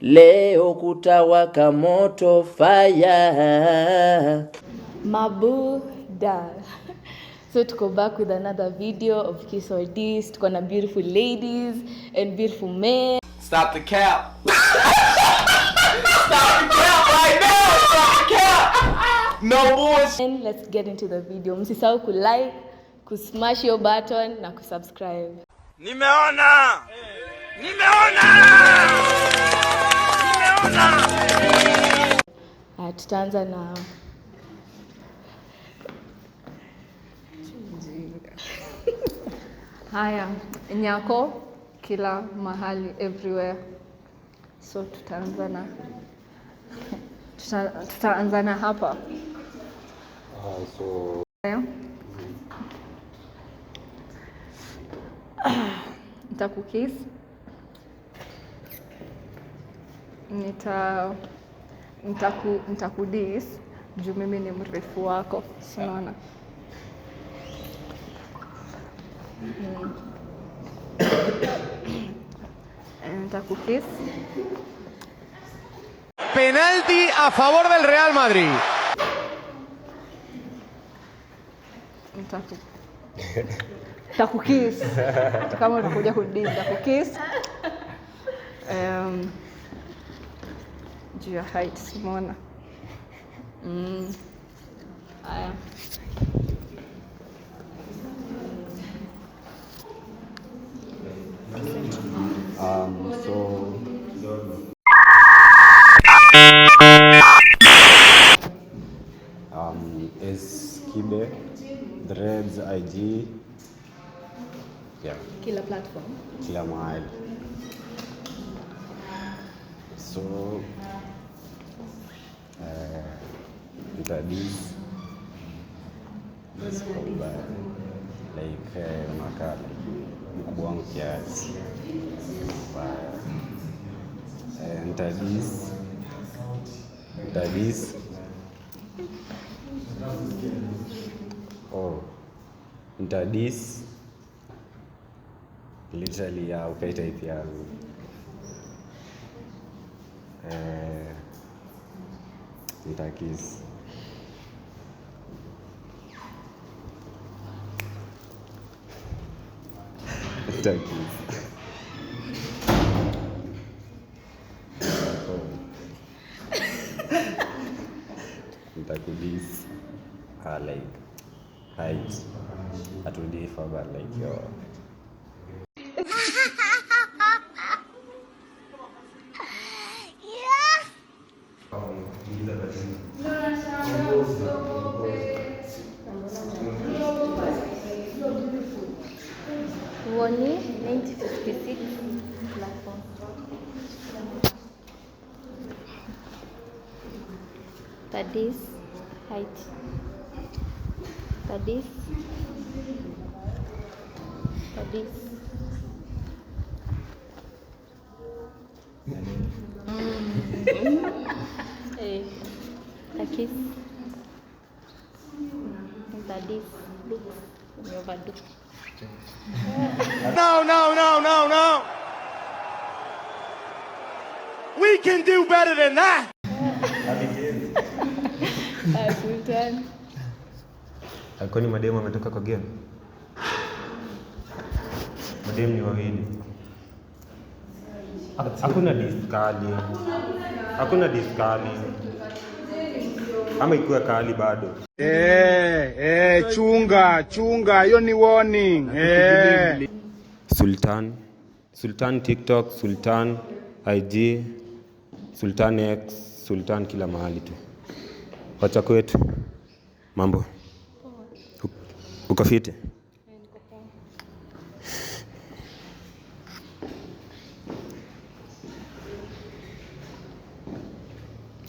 leo kutawaka moto fire. Mabuda. So to go back with another video of Kiss or This. Tuko na beautiful ladies and beautiful men. Stop the cap. Stop the cap right now. Stop the cap. No bullshit. And let's get into the video. Msisahau ku like, ku smash your button na ku subscribe. Nimeona. Tutaanza na haya nyako kila mahali everywhere. So tutaanza na hapa. Nitakukiss. Nitakudis juu mimi ni mrefu wako. Unaona? Nitakukiss. Penalti a favor del Real Madrid. Nitakukiss. Kama unakuja kudis, nitakukiss. Juu ya height, umeona? Haya. Is Kibe, Dreads, IG, yeah, kila platform. kila mahali. So Itadis like unakaa like mkubwa wangu kiasi. Itadis Itadis literally ya ukaita ipi yangu. Itakis Itakudis like height atudifa but like your Woni 1956 platform. Tadis height. Tadis. Takis. Tadis. Look. Overdo. No. We can do better than that. Sultan. Kwani mademu ametoka kwa game? Mademu ni wawili. Hakuna diskali. Ama ikuwa kali bado. Chunga, hiyo ni warning. Sultan TikTok, Sultan IG, Sultan X, Sultan kila mahali tu. Wacha kwetu. Mambo. Uko fiti?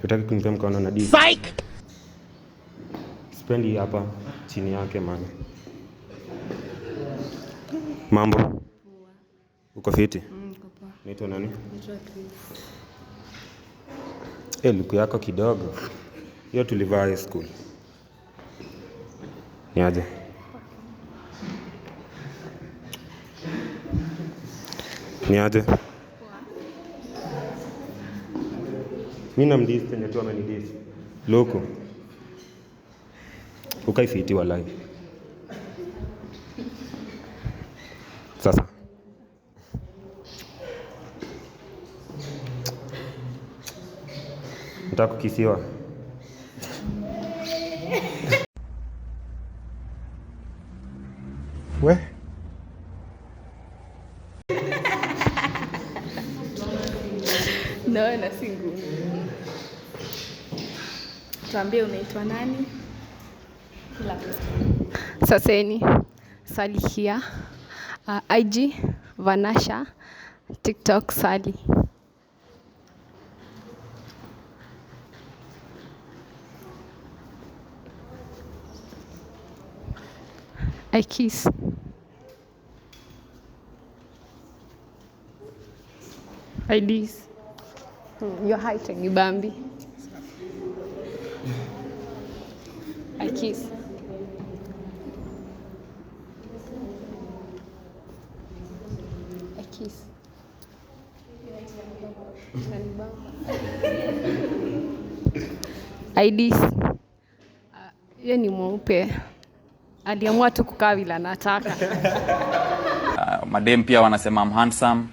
Utaki kunitoa mkono na dizi. Psych! Spendi hapa chini yake man. Mambo. Uko fiti? Niko poa. Naitwa nani? Naitwa Chris. Luku yako kidogo. Hiyo tulivaa high school. Niaje? Mimi namdis tena tu amenidis. Loko. Ukaifiti walai. Sasa. Nataka kukisiwa. We? Naona si ngumu. Tuambie unaitwa nani? Saseni, Salihia, IG, Vanasha, TikTok, Sally. I kiss. IDs. Your height ni Bambi. I kiss. I kiss. IDs. Yeye ni mweupe. Aliamua tu kukaa vile anataka. Madem pia wanasema I'm handsome.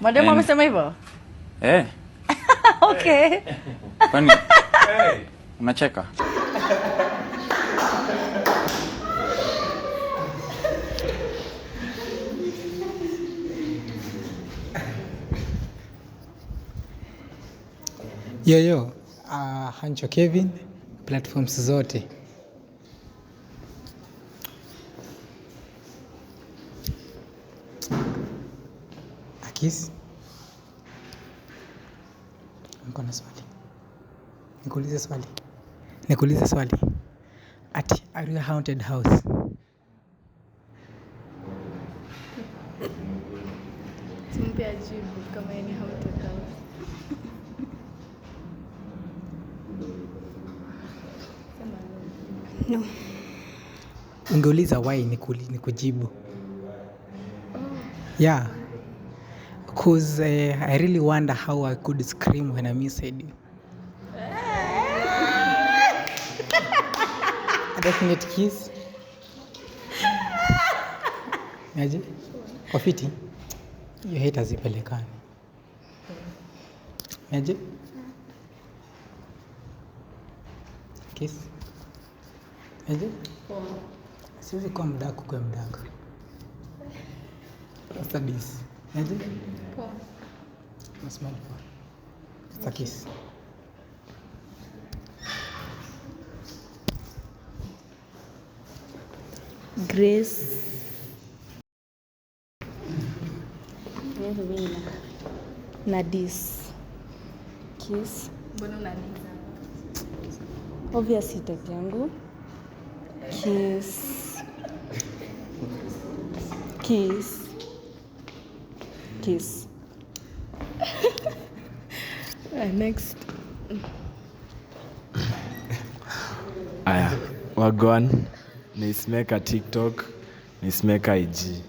Madem wamesema hivyo? Okay. Kwani unacheka? Yo, Hancho Kevin, platforms zote. Akis. Niko na swali. Nikuulize swali. Ati, are you a haunted house? Simpe ajibu kama ni haunted house. No. Ungeuliza why nikujibu. Yeah. Because I really wonder how I could scream when I missed you. A definite kiss. Aje? Kofiti. You hate azipelekani. Aje? Kiss. Aje? Siwezi kuwa mdaku kwa mdaku. What's the this? Aje? Poa. Smell poa. It's a kiss. Grace. Nadis. Kiss. Mbona unaniza? Obviously type yangu. Kiss. Kiss. Kiss. Next. Aya, wagwan, nisimeka TikTok, nisimeka IG.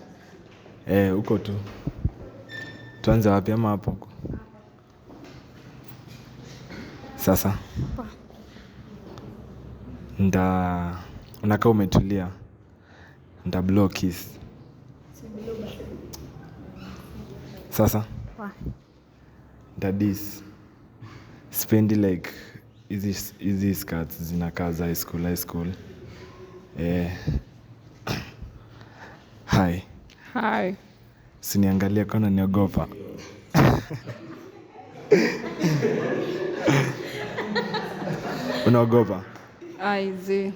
Uko tu. Tuanze wapi ama hapo? Sasa. Unakaa umetulia. Blow kiss. Sasa. Dadis. Spendi like easy skirts zinakaa za high school. Hi. Hi. Siniangalia kona niogopa. Unaogopa? Aizi.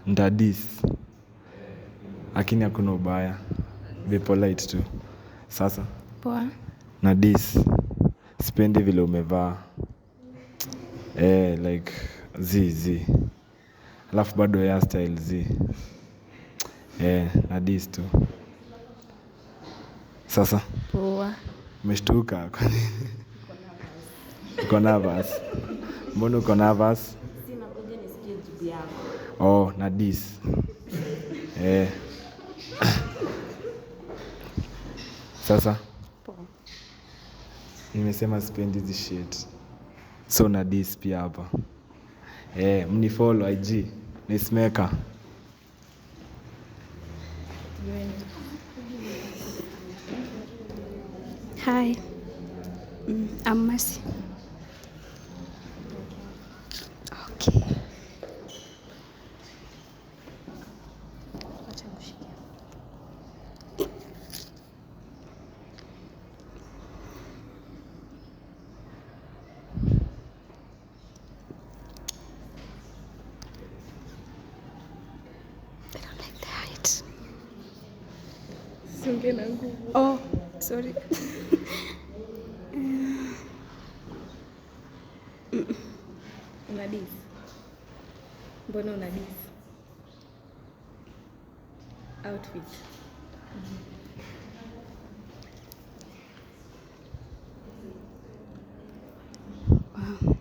Ndadis. Lakini hakuna ubaya. Be polite tu. Sasa. Poa. Nadis. Sipendi vile umevaa. Like zi. Alafu bado hairstyle zi. Nadis tu. Sasa. Poa. Umeshtuka kwa nini? Uko nervous. Mbona uko nervous? Sina ngoja nisikie jibu yako. Nadis. Sasa. Poa. Nimesema sipendi hizi shit. So na dis pia hapa. Mnifollow IG. Nicemaker. Hi. I'm Mercy. Okay. Oh, sorry. Unadis. Mbona unadis? Outfit. Wow.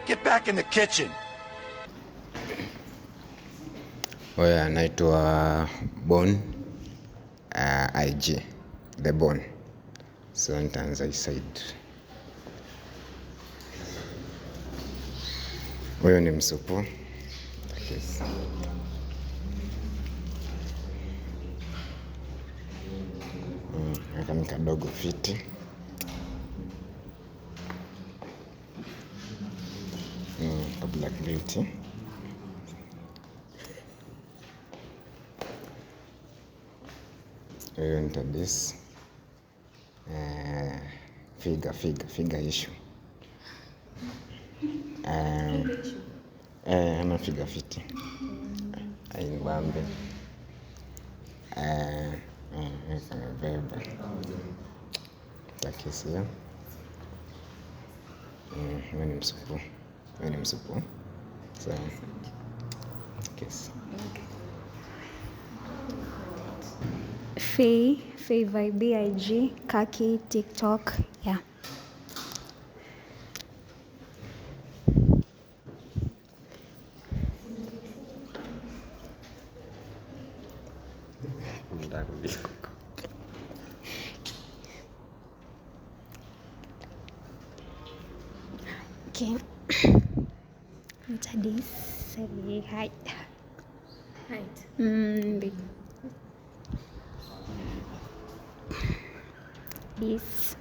Get back in the kitchen. Oya, anaitwa Bon IG The Bon. So nitaanza hii side. Huyo ni msupu. Yes. Aka ni kadogo fiti. A black beauty. Huyo nitadis. Figure issue. Ana figure fiti. Ainibambe. Beba. Takisia. Wewe ni msupu. So. Kiss. Faye Vibe IG, Kaki, TikTok, yeah. Okay. Nitadis. Say hi. Height. This.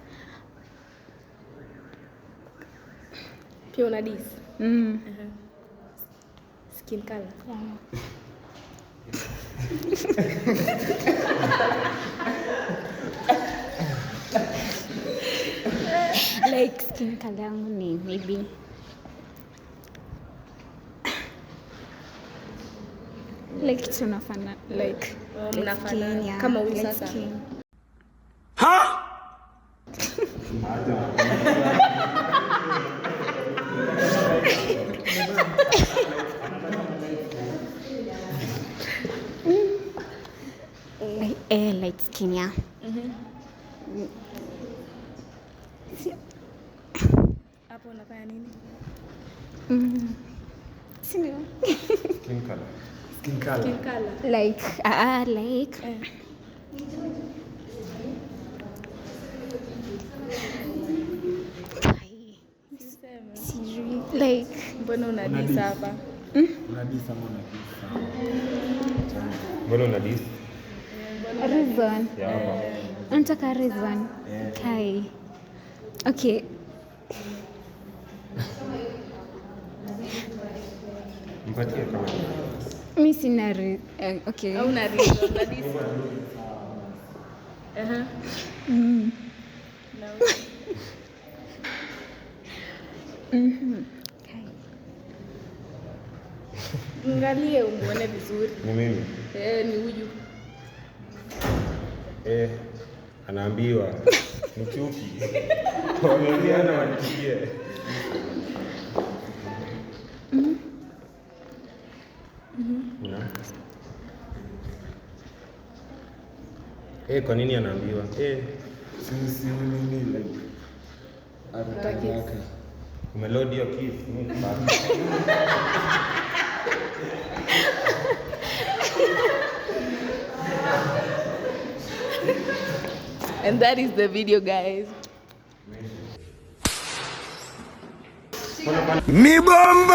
Pia unadis? Skin color. Like skin color yangu ni maybe like tunafana like mnafanana yeah, kama huyu like sasa. skin. Light skin, yeah. Hapo unafanya nini? Sino. Skin color. Skin color. Like sijui like mbona unadis hapa? Unadis ama unadis? Mbona unadis? Reason. Yeah. Unataka reason? Kai. Okay. Mpatie kama. Mimi sina okay. Au una reason unadis? Angalie umuone vizuri. Ni mimi. Ni huyu. Anaambiwa ni chuki. Wameambiana wanichukie. Kwa nini anaambiwa? Si nini like. Ataka. Umeload hiyo kiss. And that is the video, guys. Mi bomba!